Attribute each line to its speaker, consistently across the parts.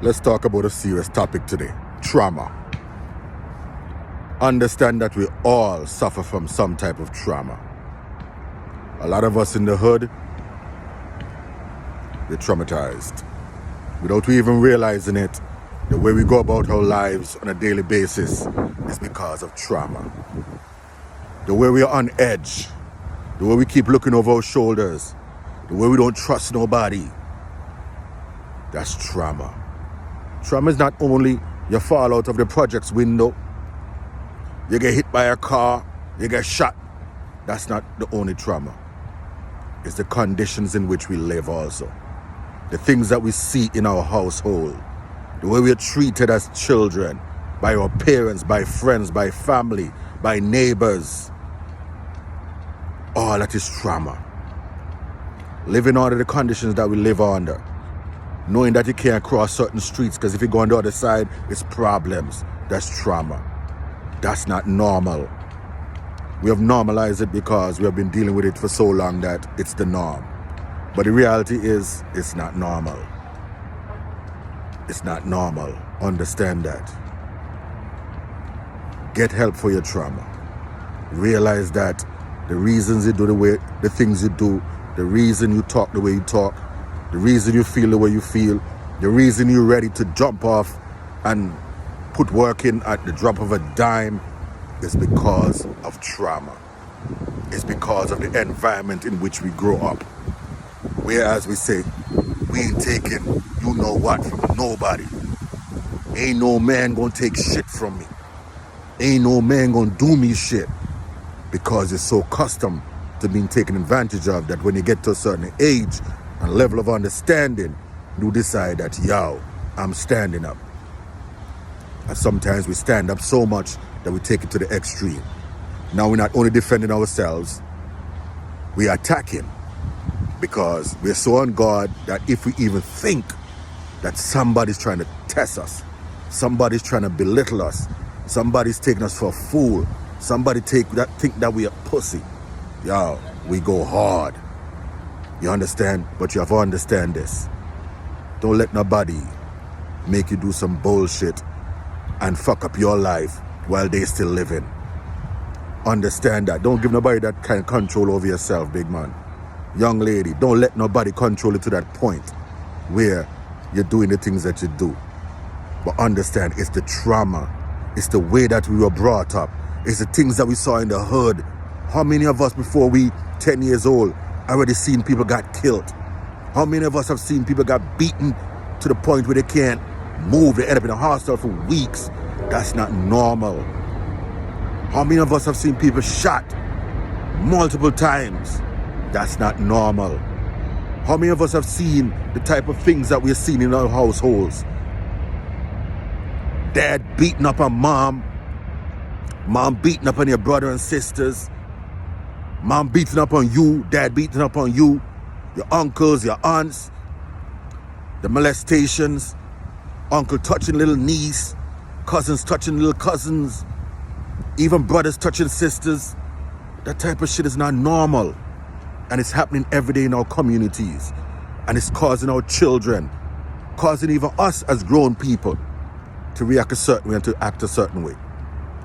Speaker 1: Let's talk about a serious topic today. Trauma. Understand that we all suffer from some type of trauma. A lot of us in the hood, we're traumatized. Without we even realizing it, the way we go about our lives on a daily basis is because of trauma. The way we are on edge, the way we keep looking over our shoulders, the way we don't trust nobody, that's trauma. Trauma is not only you fall out of the project's window, you get hit by a car, you get shot. That's not the only trauma. It's the conditions in which we live also. The things that we see in our household, the way we are treated as children, by our parents, by friends, by family, by neighbors. All that is trauma. Living under the conditions that we live under. Knowing that you can't cross certain streets because if you go on the other side, it's problems. That's trauma. That's not normal. We have normalized it because we have been dealing with it for so long that it's the norm. But the reality is, it's not normal. It's not normal. Understand that. Get help for your trauma. Realize that the reasons you do the things you do, the reason you talk the way you talk, the reason you feel the way you feel, the reason you're ready to jump off and put work in at the drop of a dime is because of trauma. It's because of the environment in which we grow up. Whereas we say, we ain't taking you know what from nobody. Ain't no man gonna take shit from me. Ain't no man gonna do me shit. Because you're so accustomed to being taken advantage of that when you get to a certain age and level of understanding, you decide that, yo, I'm standing up. And sometimes we stand up so much that we take it to the extreme. Now we're not only defending ourselves, we are attacking because we're so on guard that if we even think that somebody's trying to test us, somebody's trying to belittle us, somebody's taking us for a fool, somebody think that we are pussy, yo, we go hard. You understand? But you have to understand this. Don't let nobody make you do some bullshit and fuck up your life while they still living. Understand that. Don't give nobody that kind of control over yourself, big man. Young lady, don't let nobody control you to that point where you're doing the things that you do. But understand, it's the trauma. It's the way that we were brought up. It's the things that we saw in the hood. How many of us before we 10 years old already seen people got killed? How many of us have seen people got beaten to the point where they can't move? They end up in a hospital for weeks. That's not normal. How many of us have seen people shot multiple times? That's not normal. How many of us have seen the type of things that we're seeing in our households? Dad beating up on mom beating up on your brother and sisters, mom beating up on you, dad beating up on you, your uncles, your aunts, the molestations, uncle touching little niece, cousins touching little cousins, even brothers touching sisters. That type of shit is not normal. And it's happening every day in our communities. And it's causing our children, causing even us as grown people to react a certain way and to act a certain way.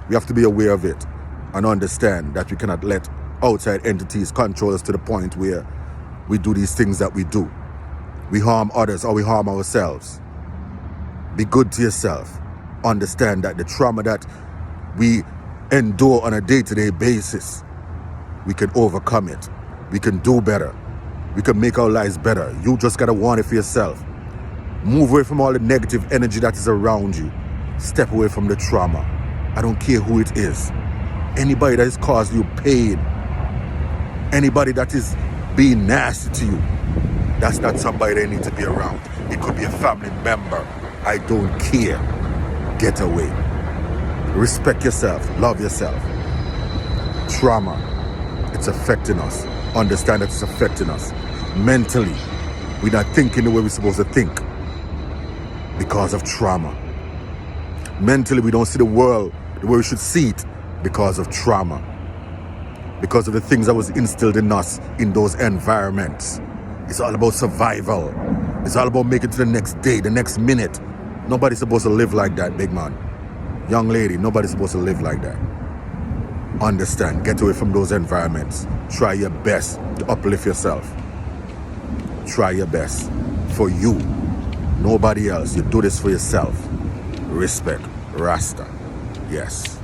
Speaker 1: We have to be aware of it and understand that we cannot let outside entities control us to the point where we do these things that we do. We harm others or we harm ourselves. Be good to yourself. Understand that the trauma that we endure on a day-to-day basis, we can overcome it. We can do better. We can make our lives better. You just gotta want it for yourself. Move away from all the negative energy that is around you. Step away from the trauma. I don't care who it is. Anybody that is causing you pain, anybody that is being nasty to you, that's not somebody that needs to be around. It could be a family member. I don't care. Get away. Respect yourself. Love yourself. Trauma, it's affecting us. Understand that it's affecting us. Mentally, we're not thinking the way we're supposed to think because of trauma. Mentally, we don't see the world the way we should see it because of trauma. Because of the things that was instilled in us in those environments. It's all about survival. It's all about making it to the next day, the next minute. Nobody's supposed to live like that, big man. Young lady, nobody's supposed to live like that. Understand, get away from those environments. Try your best to uplift yourself. Try your best for you. Nobody else. You do this for yourself. Respect. Rasta. Yes.